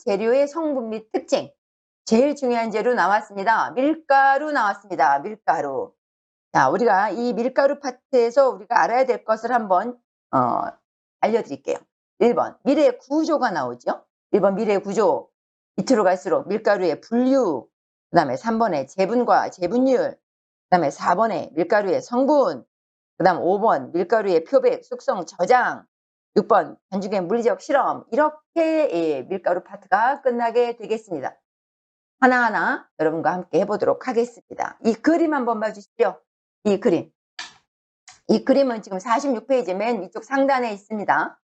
재료의 성분 및 특징. 제일 중요한 재료 나왔습니다. 밀가루 나왔습니다. 밀가루. 자, 우리가 이 밀가루 파트에서 우리가 알아야 될 것을 한번 알려드릴게요. 1번 밀의 구조가 나오죠. 1번 밀의 구조. 밑으로 갈수록 밀가루의 분류, 그 다음에 3번의 재분과 재분율, 그 다음에 4번의 밀가루의 성분, 그 다음 5번 밀가루의 표백, 숙성, 저장, 6번 반죽의 물리적 실험. 이렇게 밀가루 파트가 끝나게 되겠습니다. 하나하나 여러분과 함께 해보도록 하겠습니다. 이 그림 한번 봐주시죠. 이 그림. 이 그림은 지금 46페이지 맨 위쪽 상단에 있습니다.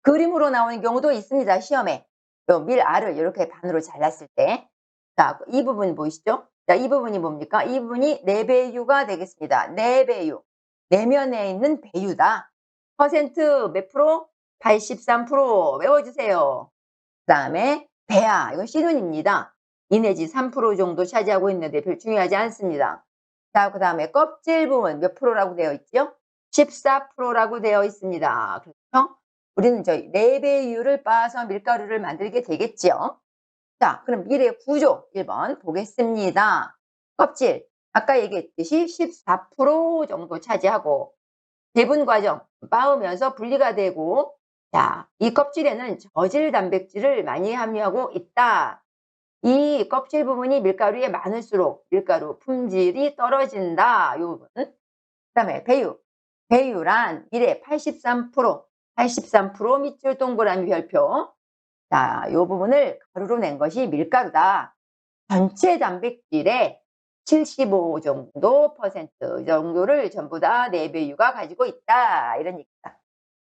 그림으로 나오는 경우도 있습니다. 시험에. 요 밀알을 이렇게 반으로 잘랐을 때. 자, 이 부분 보이시죠? 자, 이 부분이 뭡니까? 이 부분이 내배유가 되겠습니다. 내배유. 내면에 있는 배유다. 퍼센트 몇 프로? 83% 외워주세요. 그 다음에 배아. 이건 C눈입니다. 2 내지 3% 정도 차지하고 있는데 별 중요하지 않습니다. 자, 그 다음에 껍질 부분 몇 프로라고 되어 있죠? 14%라고 되어 있습니다. 그렇죠? 우리는 저희 내배유를 빻아서 밀가루를 만들게 되겠죠. 자, 그럼 밀의 구조 1번 보겠습니다. 껍질 아까 얘기했듯이 14% 정도 차지하고 배분 과정 빻으면서 분리가 되고, 자, 이 껍질에는 저질 단백질을 많이 함유하고 있다. 이 껍질 부분이 밀가루에 많을수록 밀가루 품질이 떨어진다. 이 부분. 그 다음에 배유. 배유란 밀의 83% 밑줄 동그라미 별표. 자, 이 부분을 가루로 낸 것이 밀가루다. 전체 단백질의 75 정도 퍼센트 정도를 전부 다 내배유가 가지고 있다. 이런 얘기다.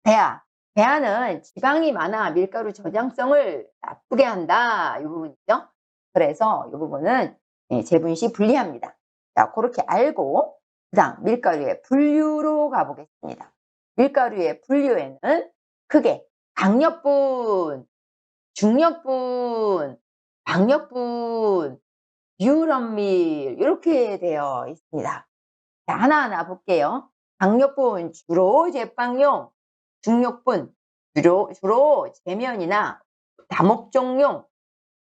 배아. 배아는 지방이 많아 밀가루 저장성을 나쁘게 한다. 이 부분이죠. 그래서 이 부분은 재분 시 분리합니다. 자, 그렇게 알고 그다음 밀가루의 분류로 가보겠습니다. 밀가루의 분류에는 크게 강력분, 중력분, 박력분, 유럽밀 이렇게 되어 있습니다. 자, 하나하나 볼게요. 강력분 주로 제빵용, 중력분 주로 제면이나 다목종용,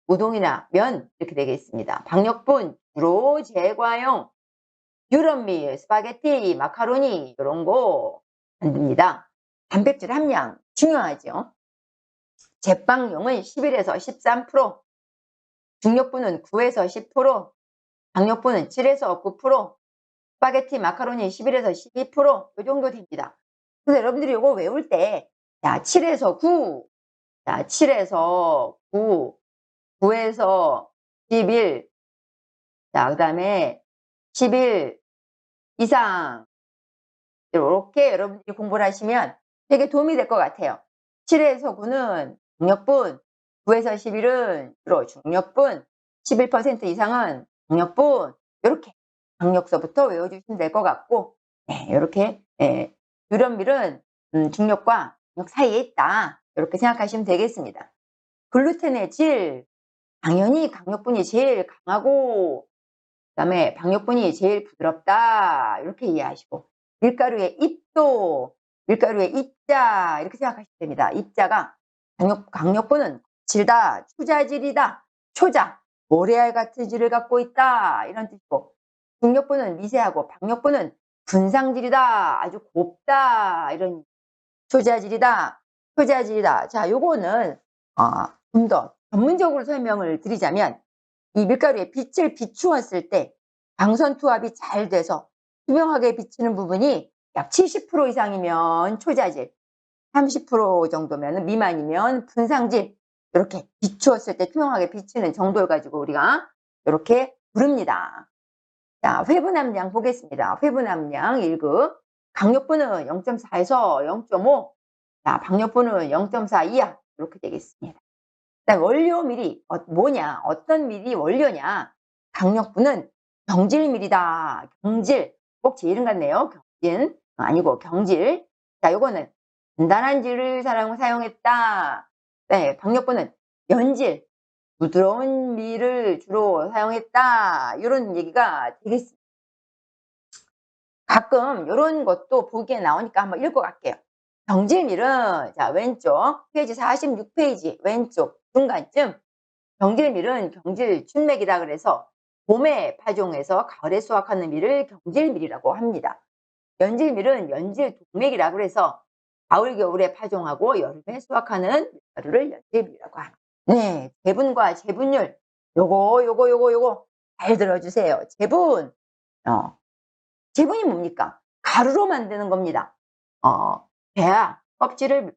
우동이나 면 이렇게 되겠습니다. 박력분 주로 제과용, 유럽밀, 스파게티, 마카로니 이런 거 만듭니다. 단백질 함량 중요하죠. 제빵용은 11에서 13%, 중력분은 9에서 10%, 박력분은 7에서 9%, 스파게티, 마카로니 11에서 12%이 정도 됩니다. 그래서 여러분들이 이거 외울 때, 자, 7에서 9, 자, 7에서 9, 9에서 11, 자, 그 다음에 11 이상, 이렇게 여러분들이 공부를 하시면 되게 도움이 될 것 같아요. 7에서 9는 강력분, 9에서 11은 주로 중력분, 11% 이상은 강력분, 이렇게 강력서부터 외워주시면 될 것 같고, 네, 이렇게 유럽밀은 중력과 중력 사이에 있다. 이렇게 생각하시면 되겠습니다. 글루텐의 질, 당연히 강력분이 제일 강하고 그다음에 박력분이 제일 부드럽다. 이렇게 이해하시고, 밀가루의 입도, 밀가루의 입자 이렇게 생각하시면 됩니다. 입자가 강력분은 질다, 초자질이다, 초자, 모래알 같은 질을 갖고 있다 이런 뜻이고, 중력분은 미세하고 박력분은 분상질이다, 아주 곱다 이런 초자질이다, 초자질이다. 자, 요거는 좀 더 전문적으로 설명을 드리자면, 이 밀가루에 빛을 비추었을 때 광선 투합이 잘 돼서 투명하게 비치는 부분이 약 70% 이상이면 초자질, 30% 정도면 미만이면 분상질, 이렇게 비추었을 때 투명하게 비치는 정도를 가지고 우리가 이렇게 부릅니다. 자, 회분함량 보겠습니다. 회분함량 1급. 강력분은 0.4에서 0.5, 자, 박력분은 0.4 이하 이렇게 되겠습니다. 원료밀이 뭐냐? 어떤 밀이 원료냐? 강력분은 경질밀이다. 경질. 꼭 제 이름 같네요. 경진. 아니고 경질. 자, 요거는 단단한 질을 사용했다. 네, 박력분은 연질. 부드러운 밀을 주로 사용했다. 이런 얘기가 되겠습니다. 가끔 이런 것도 보기에 나오니까 한번 읽고 갈게요. 경질밀은 자, 왼쪽 페이지 46페이지 왼쪽 중간쯤. 경질밀은 경질춘맥이라 그래서 봄에 파종해서 가을에 수확하는 밀을 경질밀이라고 합니다. 연질밀은 연질동맥이라 그래서 가을 겨울에 파종하고 여름에 수확하는 밀가루를 연질밀이라고 합니다. 네, 재분과 재분율 요거 잘 들어주세요. 재분, 재분이 뭡니까? 가루로 만드는 겁니다. 배아 껍질을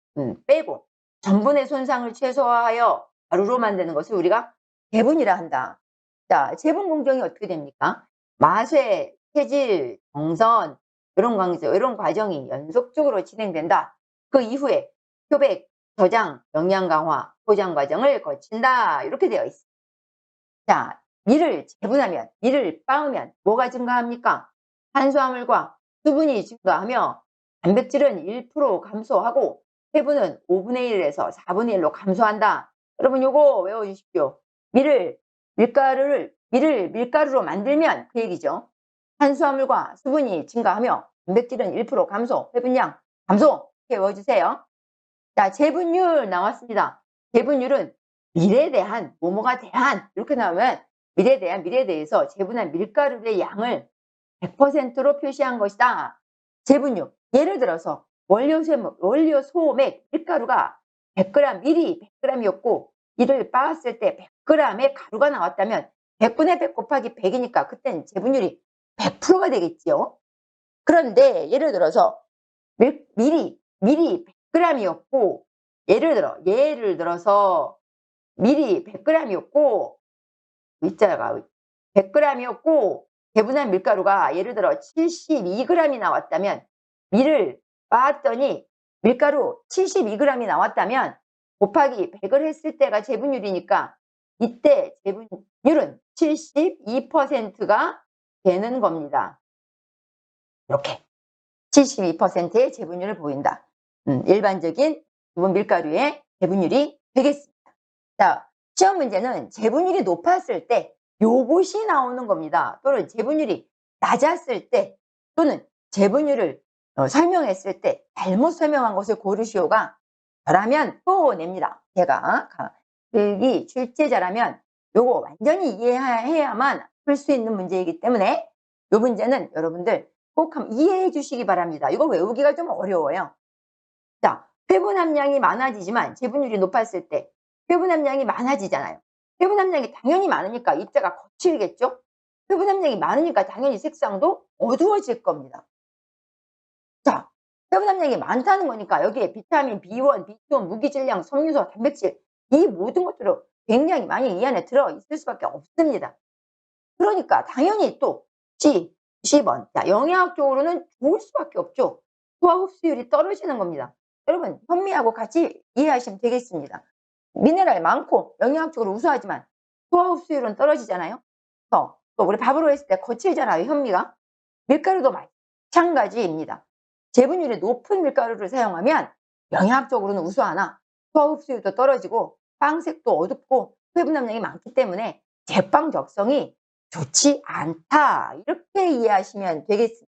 빼고 전분의 손상을 최소화하여 가루로 만드는 것을 우리가 재분이라 한다. 자, 재분 공정이 어떻게 됩니까? 마쇠, 체질, 정선 이런 과정이 연속적으로 진행된다. 그 이후에 표백, 저장, 영양 강화, 포장 과정을 거친다. 이렇게 되어 있습니다. 자, 밀을 재분하면, 밀을 빻으면 뭐가 증가합니까? 탄수화물과 수분이 증가하며 단백질은 1% 감소하고 세분은 5분의 1에서 4분의 1로 감소한다. 여러분 요거 외워주십시오. 밀을 밀가루로 만들면 그 얘기죠. 탄수화물과 수분이 증가하며 단백질은 1% 감소, 세분량 감소. 이렇게 외워주세요. 자, 재분율 나왔습니다. 재분율은 밀에 대한 뭐뭐가 대한 이렇게 나오면 밀에 대해서 재분한 밀가루의 양을 100%로 표시한 것이다. 재분율. 예를 들어서 원료 소맥 밀가루가 100g 밀이 100g이었고 이를 빻았을 때 100g의 가루가 나왔다면 100분의 100 곱하기 100이니까 그때는 재분율이 100%가 되겠지요. 그런데 예를 들어서 밀이 100g이었고 예를 들어서 밀이 100g이었고 밑자가 100g이었고 재분한 밀가루가 예를 들어 72g이 나왔다면 밀을 빻았더니 밀가루 72g이 나왔다면 곱하기 100을 했을 때가 재분율이니까 이때 재분율은 72%가 되는 겁니다. 이렇게 72%의 재분율을 보인다. 일반적인 기본 밀가루의 재분율이 되겠습니다. 자, 시험 문제는 재분율이 높았을 때 요것이 나오는 겁니다. 또는 재분율이 낮았을 때 또는 재분율을 설명했을 때 잘못 설명한 것을 고르시오가 저라면 또 냅니다. 제가 여기 출제자라면 요거 완전히 이해해야만 풀 수 있는 문제이기 때문에 요 문제는 여러분들 꼭 한번 이해해 주시기 바랍니다. 이거 외우기가 좀 어려워요. 자, 회분 함량이 많아지지만 재분율이 높았을 때 회분 함량이 많아지잖아요. 회분 함량이 당연히 많으니까 입자가 거칠겠죠? 회분 함량이 많으니까 당연히 색상도 어두워질 겁니다. 자, 회분 함량이 많다는 거니까 여기에 비타민, B1, B2, 무기질량, 섬유소, 단백질 이 모든 것들이 굉장히 많이 이 안에 들어있을 수밖에 없습니다. 그러니까 당연히 또 C번. 자, 영양학적으로는 좋을 수밖에 없죠. 소화 흡수율이 떨어지는 겁니다. 여러분 현미하고 같이 이해하시면 되겠습니다. 미네랄 많고 영양학적으로 우수하지만 소화 흡수율은 떨어지잖아요. 또 우리 밥으로 했을 때 거칠잖아요. 현미가. 밀가루도 마찬가지입니다. 재분율이 높은 밀가루를 사용하면 영양학적으로는 우수하나 소화 흡수율도 떨어지고 빵색도 어둡고 회분 함량이 많기 때문에 제빵 적성이 좋지 않다. 이렇게 이해하시면 되겠습니다.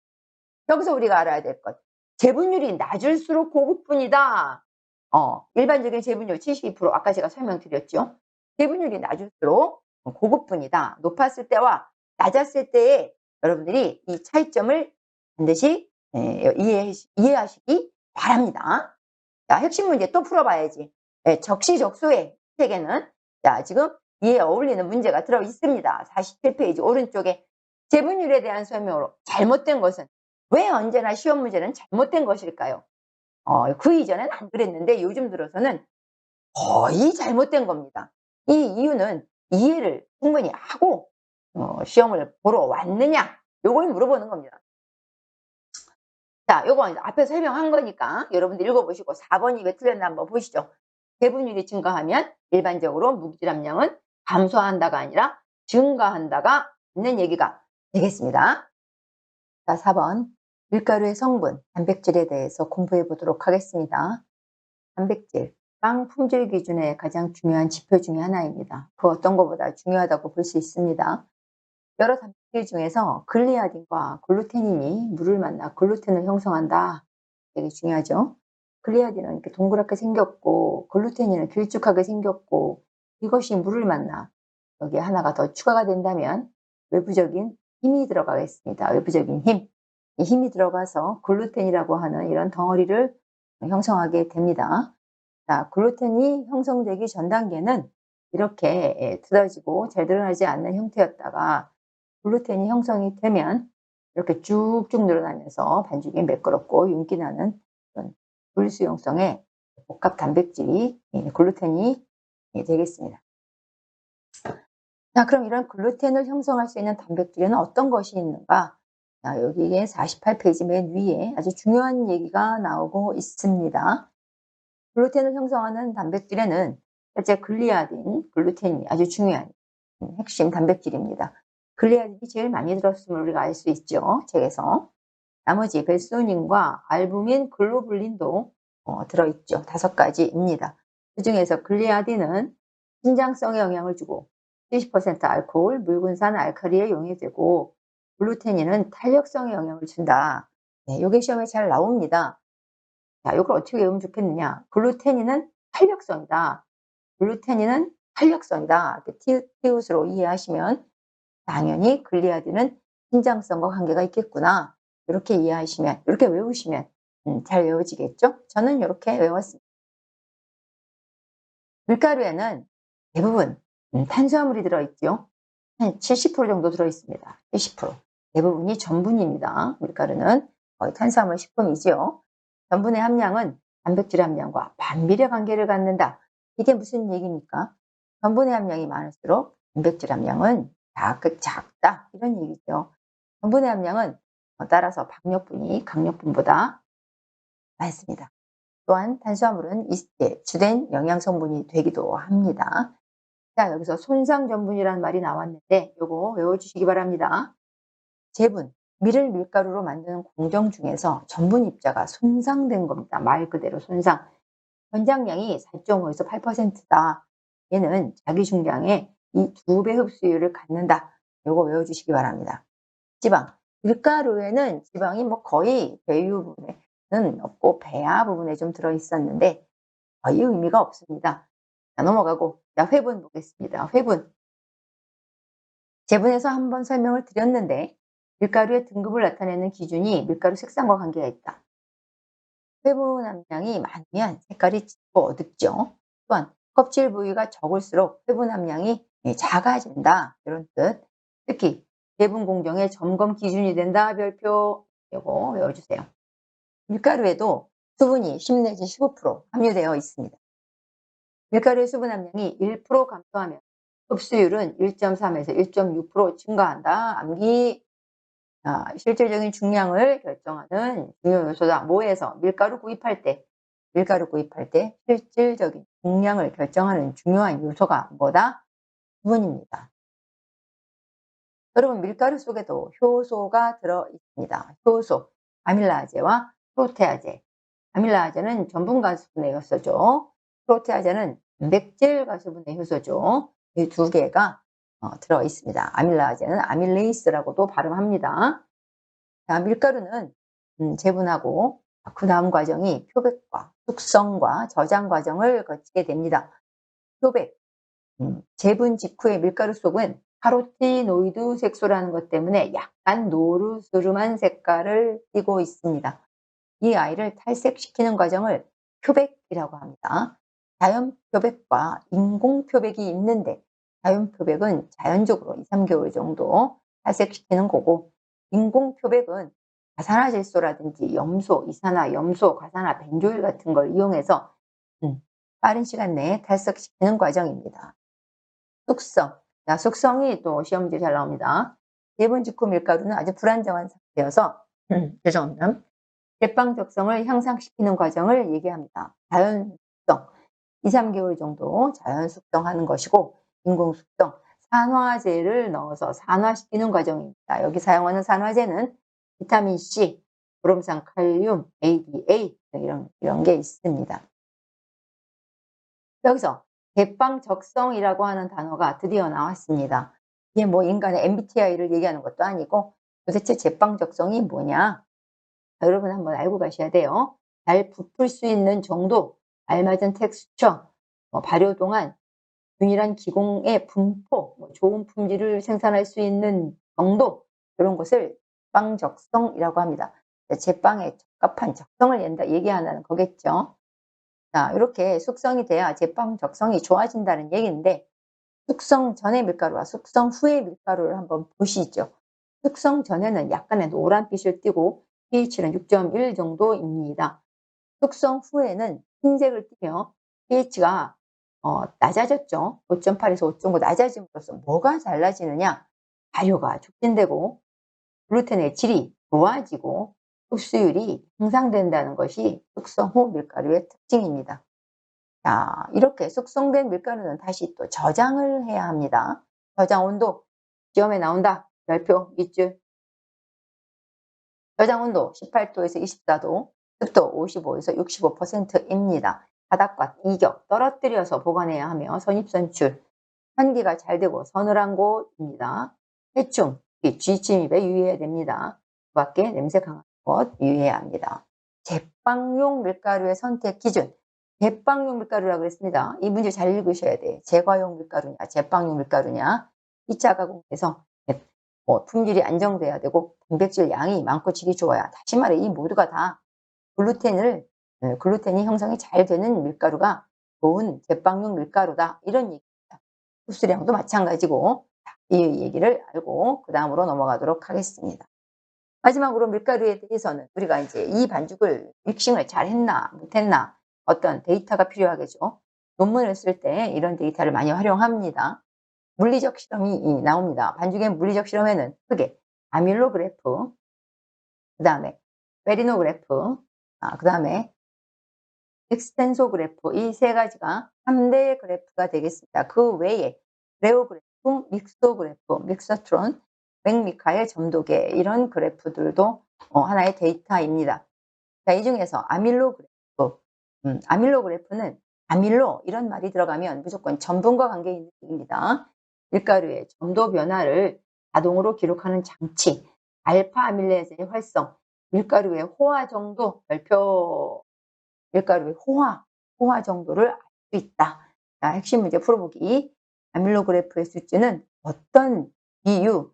여기서 우리가 알아야 될 것. 재분율이 낮을수록 고급분이다. 일반적인 재분율 72% 아까 제가 설명드렸죠. 재분율이 낮을수록 고급분이다. 높았을 때와 낮았을 때에 여러분들이 이 차이점을 반드시 이해하시기 바랍니다. 자, 핵심 문제 또 풀어봐야지. 적시적소의 책에는 자, 지금 이에 어울리는 문제가 들어 있습니다. 47페이지 오른쪽에 재분율에 대한 설명으로 잘못된 것은 왜 언제나 시험 문제는 잘못된 것일까요? 그 이전엔 안 그랬는데 요즘 들어서는 거의 잘못된 겁니다. 이 이유는 이해를 충분히 하고 시험을 보러 왔느냐 요걸 물어보는 겁니다. 자, 요거 이제 앞에 설명한 거니까 여러분들 읽어보시고 4번이 왜 틀렸나 한번 보시죠. 재분율이 증가하면 일반적으로 무기질 함량은 감소한다가 아니라 증가한다가 있는 얘기가 되겠습니다. 자, 4번 밀가루의 성분, 단백질에 대해서 공부해 보도록 하겠습니다. 단백질, 빵 품질 기준의 가장 중요한 지표 중에 하나입니다. 그 어떤 것보다 중요하다고 볼 수 있습니다. 여러 단백질 중에서 글리아딘과 글루테닌이 물을 만나 글루텐을 형성한다. 되게 중요하죠. 글리아딘은 이렇게 동그랗게 생겼고 글루테닌은 길쭉하게 생겼고 이것이 물을 만나 여기에 하나가 더 추가가 된다면 외부적인 힘이 들어가겠습니다. 외부적인 힘. 이 힘이 들어가서 글루텐이라고 하는 이런 덩어리를 형성하게 됩니다. 자, 글루텐이 형성되기 전 단계는 이렇게 뜯어지고 잘 드러나지 않는 형태였다가 글루텐이 형성이 되면 이렇게 쭉쭉 늘어나면서 반죽이 매끄럽고 윤기 나는 그런 불수용성의 복합 단백질이 글루텐이 되겠습니다. 자, 그럼 이런 글루텐을 형성할 수 있는 단백질에는 어떤 것이 있는가? 자, 여기에 48페이지 맨 위에 아주 중요한 얘기가 나오고 있습니다. 글루텐을 형성하는 단백질에는 실제 글리아딘, 글루텐이 아주 중요한 핵심 단백질입니다. 글리아딘이 제일 많이 들었음을 우리가 알 수 있죠, 책에서. 나머지 벨소닌과 알부민, 글로불린도 들어있죠. 5가지입니다. 그 중에서 글리아딘은 신장성에 영향을 주고 70% 알코올, 묽은산 알칼리에 용해되고 글루테닌은 탄력성에 영향을 준다. 네, 이게 시험에 잘 나옵니다. 자, 이걸 어떻게 외우면 좋겠느냐. 글루테닌은 탄력성이다. 글루테닌은 탄력성이다. 이렇게 티웃으로 이해하시면 당연히 글리아딘은 신장성과 관계가 있겠구나. 이렇게 이해하시면, 이렇게 외우시면 잘 외워지겠죠? 저는 이렇게 외웠습니다. 밀가루에는 대부분 탄수화물이 들어있죠. 한 70% 정도 들어있습니다. 70%. 대부분이 전분입니다. 밀가루는 거의 탄수화물 식품이지요. 전분의 함량은 단백질 함량과 반비례 관계를 갖는다. 이게 무슨 얘기입니까? 전분의 함량이 많을수록 단백질 함량은 작다. 이런 얘기죠. 전분의 함량은 따라서 박력분이 강력분보다 많습니다. 또한 탄수화물은 주된 영양성분이 되기도 합니다. 자, 여기서 손상전분이라는 말이 나왔는데 요거 외워주시기 바랍니다. 제분, 밀을 밀가루로 만드는 공정 중에서 전분 입자가 손상된 겁니다. 말 그대로 손상. 권장량이 4.5에서 8%다. 얘는 자기 중량의 이 2배 흡수율을 갖는다. 요거 외워주시기 바랍니다. 지방, 밀가루에는 지방이 뭐 거의 배유 부분에는 없고 배아 부분에 좀 들어있었는데 거의 의미가 없습니다. 자, 넘어가고 자, 회분 보겠습니다. 회분. 제분에서 한번 설명을 드렸는데 밀가루의 등급을 나타내는 기준이 밀가루 색상과 관계가 있다. 회분 함량이 많으면 색깔이 짙고 어둡죠. 또한 껍질 부위가 적을수록 회분 함량이 작아진다. 이런 뜻. 특히 제분 공정의 점검 기준이 된다. 별표 이거 외워주세요. 밀가루에도 수분이 10 내지 15% 함유되어 있습니다. 밀가루의 수분 함량이 1% 감소하면 흡수율은 1.3에서 1.6% 증가한다. 암기. 실질적인 중량을 결정하는 중요 요소다. 뭐에서? 밀가루 구입할 때 실질적인 중량을 결정하는 중요한 요소가 뭐다? 수분입니다. 여러분, 밀가루 속에도 효소가 들어있습니다. 효소, 아밀라아제와 프로테아제. 아밀라아제는 전분 가수분해 효소죠. 프로테아제는 단백질 가수분해 효소죠. 이 두 개가 들어있습니다. 아밀라아제는 아밀레이스라고도 발음합니다. 자, 밀가루는 제분하고 그 다음 과정이 표백과 숙성과 저장 과정을 거치게 됩니다. 표백, 제분 직후의 밀가루 속은 카로티노이드 색소라는 것 때문에 약간 노르스름한 색깔을 띠고 있습니다. 이 아이를 탈색시키는 과정을 표백이라고 합니다. 자연 표백과 인공 표백이 있는데 자연 표백은 자연적으로 2, 3개월 정도 탈색시키는 거고 인공 표백은 가산화질소라든지 염소, 이산화, 염소, 가산화, 벤조일 같은 걸 이용해서 빠른 시간 내에 탈색시키는 과정입니다. 숙성. 자, 숙성이 또 시험 문제 잘 나옵니다. 제분 직후 밀가루는 아주 불안정한 상태여서 죄송합니다. 제빵 적성을 향상시키는 과정을 얘기합니다. 자연 숙성. 2, 3개월 정도 자연 숙성하는 것이고 인공 숙성. 산화제를 넣어서 산화시키는 과정입니다. 여기 사용하는 산화제는 비타민 C, 브롬산, 칼륨, ADA 이런 게 있습니다. 여기서 제빵 적성이라고 하는 단어가 드디어 나왔습니다. 이게 뭐 인간의 MBTI를 얘기하는 것도 아니고 도대체 제빵 적성이 뭐냐? 여러분 한번 알고 가셔야 돼요. 잘 부풀 수 있는 정도, 알맞은 텍스처, 발효 동안, 균일한 기공의 분포, 뭐 좋은 품질을 생산할 수 있는 정도 이런 것을 제빵적성이라고 합니다. 제빵에 적합한 적성을 얘기한다는 거겠죠. 자, 이렇게 숙성이 돼야 제빵 적성이 좋아진다는 얘기인데 숙성 전의 밀가루와 숙성 후의 밀가루를 한번 보시죠. 숙성 전에는 약간의 노란빛을 띠고 pH는 6.1 정도입니다. 숙성 후에는 흰색을 띠며 pH가 낮아졌죠. 5.8에서 5.9 낮아짐으로써 뭐가 달라지느냐? 발효가 촉진되고 글루텐의 질이 좋아지고 흡수율이 향상된다는 것이 숙성 후 밀가루의 특징입니다. 자, 이렇게 숙성된 밀가루는 다시 또 저장을 해야 합니다. 저장 온도 시험에 나온다. 별표 밑줄. 저장 온도 18도에서 24도, 습도 55에서 65%입니다. 바닥과 이격 떨어뜨려서 보관해야 하며 선입선출, 환기가 잘 되고 서늘한 곳입니다. 해충, 쥐 침입에 유의해야 됩니다. 그 밖에 냄새 강한 곳 유의해야 합니다. 제빵용 밀가루의 선택 기준. 제빵용 밀가루라고 그랬습니다. 이 문제 잘 읽으셔야 돼. 제과용 밀가루냐, 제빵용 밀가루냐. 2차 가공에서 품질이 안정돼야 되고 단백질 양이 많고 질이 좋아야. 다시 말해 이 모두가 다 글루텐이 형성이 잘 되는 밀가루가 좋은 제빵용 밀가루다. 이런 얘기입니다. 흡수량도 마찬가지고 이 얘기를 알고 그 다음으로 넘어가도록 하겠습니다. 마지막으로 밀가루에 대해서는 우리가 이제 이 반죽을 믹싱을 잘 했나 못했나 어떤 데이터가 필요하겠죠. 논문을 쓸 때 이런 데이터를 많이 활용합니다. 물리적 실험이 나옵니다. 반죽의 물리적 실험에는 크게 아밀로그래프, 그 다음에 페리노그래프, 그 다음에 익스텐소그래프 이 세 가지가 3대 그래프가 되겠습니다. 그 외에 레오그래프, 믹소그래프, 믹서트론, 맥미카의 점도계 이런 그래프들도 하나의 데이터입니다. 자, 이 중에서 아밀로그래프는 아밀로 이런 말이 들어가면 무조건 전분과 관계 있는 얘기입니다. 밀가루의 점도 변화를 자동으로 기록하는 장치, 알파 아밀레이즈의 활성, 밀가루의 호화 정도 별표, 밀가루의 호화 정도를 알 수 있다. 자, 핵심 문제 풀어보기. 아밀로그래프의 수치는 어떤 비유,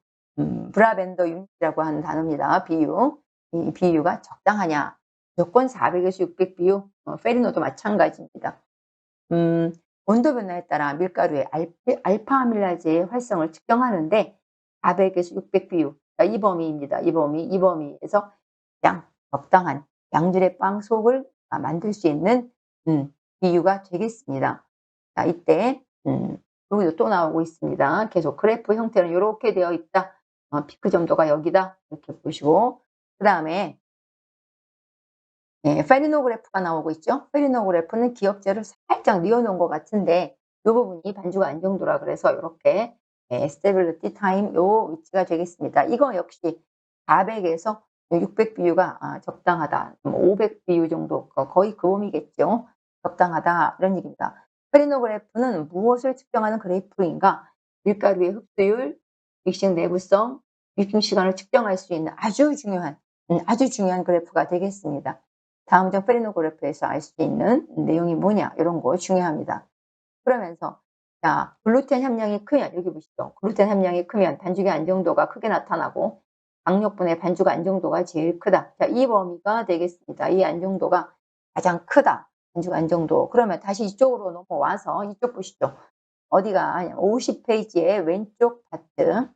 브라벤더 유닛이라고 하는 단어입니다. 비유. 이 비유가 적당하냐. 무조건 400에서 600 비유, 페리노도 마찬가지입니다. 온도 변화에 따라 밀가루의 알파 아밀라제의 활성을 측정하는데 400에서 600 비유, 이 범위입니다. 이 범위에서 가장 적당한 양질의 빵 속을 만들 수 있는 비유가 되겠습니다. 자, 이때 여기도 또 나오고 있습니다. 계속 그래프 형태는 이렇게 되어 있다. 피크 점도가 여기다. 이렇게 보시고 그 다음에 페리노그래프가 나오고 있죠. 페리노그래프는 기억자를 살짝 뉘어놓은 것 같은데 이 부분이 반죽 안정도라 그래서 이렇게 스테빌리티 타임 요 위치가 되겠습니다. 이거 역시 400에서 600 비유가 적당하다. 500 비유 정도 거의 그 범위겠죠. 적당하다 이런 얘기입니다. 페리노그래프는 무엇을 측정하는 그래프인가? 밀가루의 흡수율, 믹싱 내부성, 믹싱 시간을 측정할 수 있는 아주 중요한 그래프가 되겠습니다. 다음 장 페리노그래프에서 알 수 있는 내용이 뭐냐 이런 거 중요합니다. 그러면서 자, 글루텐 함량이 크면 여기 보시죠. 글루텐 함량이 크면 반죽의 안정도가 크게 나타나고 강력분의 반죽 안정도가 제일 크다. 자, 이 범위가 되겠습니다. 이 안정도가 가장 크다. 반죽 안정도. 그러면 다시 이쪽으로 넘어와서 이쪽 보시죠. 어디가 50페이지의 왼쪽 파트.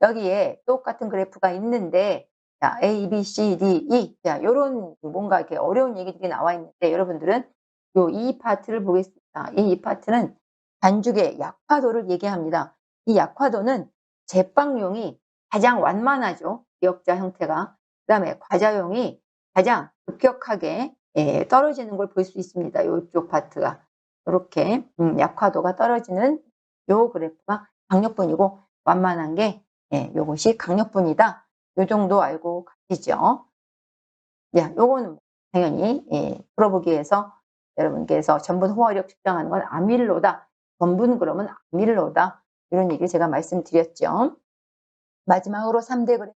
여기에 똑같은 그래프가 있는데 자, A, B, C, D, E. 자, 요런 뭔가 이렇게 어려운 얘기들이 나와 있는데 여러분들은 요 이 파트를 보겠습니다. 이 파트는 반죽의 약화도를 얘기합니다. 이 약화도는 제빵용이 가장 완만하죠. 기역자 형태가. 그다음에 과자용이 가장 급격하게 떨어지는 걸 볼 수 있습니다. 요쪽 파트가. 이렇게 약화도가 떨어지는 요 그래프가 강력분이고 완만한 게 요것이 강력분이다. 요 정도 알고 가시죠. 요거는 당연히 풀어보기 위해서 여러분께서 전분 호화력 측정하는 건 아밀로다. 전분 그러면 아밀로다. 이런 얘기를 제가 말씀드렸죠. 마지막으로 3대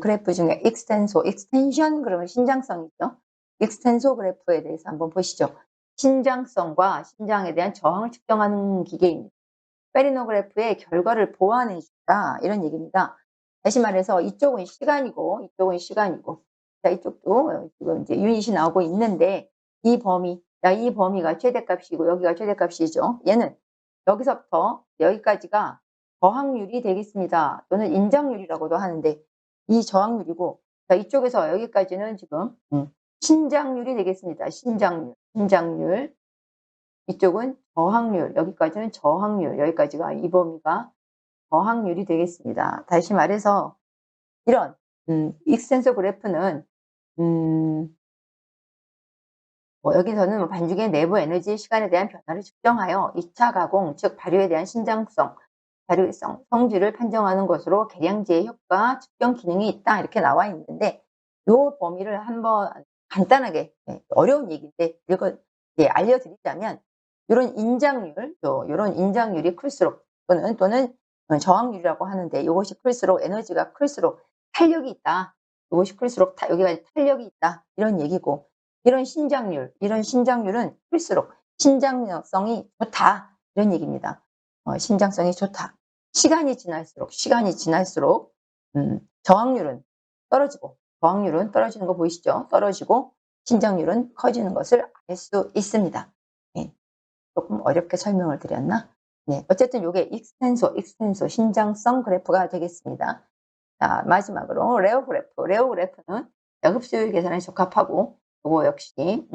그래프 중에 익스텐션 그러면 신장성이죠. 익스텐소 그래프에 대해서 한번 보시죠. 신장성과 신장에 대한 저항을 측정하는 기계입니다. 페리노그래프의 결과를 보완해 준다 이런 얘기입니다. 다시 말해서 이쪽은 시간이고 이쪽은 시간이고 자 이쪽도 지금 이제 유닛이 나오고 있는데 이 범위 이 범위가 최대값이고 여기가 최대값이죠. 얘는 여기서부터 여기까지가 저항률이 되겠습니다. 또는 인장률이라고도 하는데 이 저항률이고 자 이쪽에서 여기까지는 지금 신장률이 되겠습니다. 신장률 이쪽은 저항률, 여기까지는 저항률, 여기까지가 이 범위가 저항률이 되겠습니다. 다시 말해서 이런 익스텐소 그래프는 여기서는 반죽의 내부 에너지 시간에 대한 변화를 측정하여 2차 가공, 즉 발효에 대한 신장성, 발효성, 성질을 판정하는 것으로 계량제의 효과 측정 기능이 있다 이렇게 나와 있는데 이 범위를 한번 간단하게 어려운 얘기인데 이거 알려드리자면 이런 인장률이 클수록 또는 저항률이라고 하는데 이것이 클수록 에너지가 클수록 탄력이 있다. 이것이 클수록 여기가 탄력이 있다. 이런 얘기고 이런 신장률은 클수록 신장성이 좋다. 이런 얘기입니다. 신장성이 좋다. 시간이 지날수록 저항률은 떨어지는 거 보이시죠? 떨어지고 신장률은 커지는 것을 알 수 있습니다. 네. 조금 어렵게 설명을 드렸나? 네. 어쨌든 이게 익스텐소 신장성 그래프가 되겠습니다. 자, 마지막으로 레오 그래프는 흡수율 계산에 적합하고 이거 역시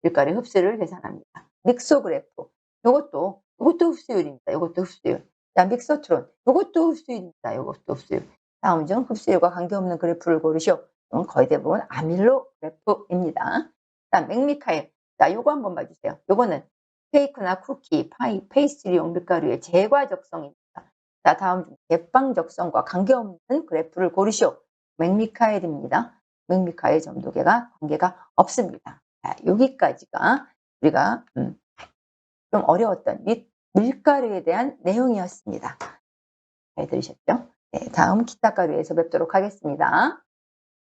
밀가루 흡수를 계산합니다. 믹소 그래프 이것도 흡수율입니다. 이것도 흡수율. 자, 믹소트론 이것도 흡수율입니다. 이것도 흡수율. 다음 중 흡수율과 관계없는 그래프를 고르시오. 거의 대부분 아밀로 그래프입니다. 자, 맥미카엘. 자, 이거 한번 봐주세요. 이거는 케이크나 쿠키, 파이, 페이스트리용 밀가루의 제과적성입니다. 자, 다음 중 제빵적성과 관계없는 그래프를 고르시오. 맥미카엘입니다. 맥미카엘 점도계가 관계가 없습니다. 자, 여기까지가 우리가 좀 어려웠던 밀가루에 대한 내용이었습니다. 잘 들으셨죠? 네, 다음 기타가루에서 뵙도록 하겠습니다.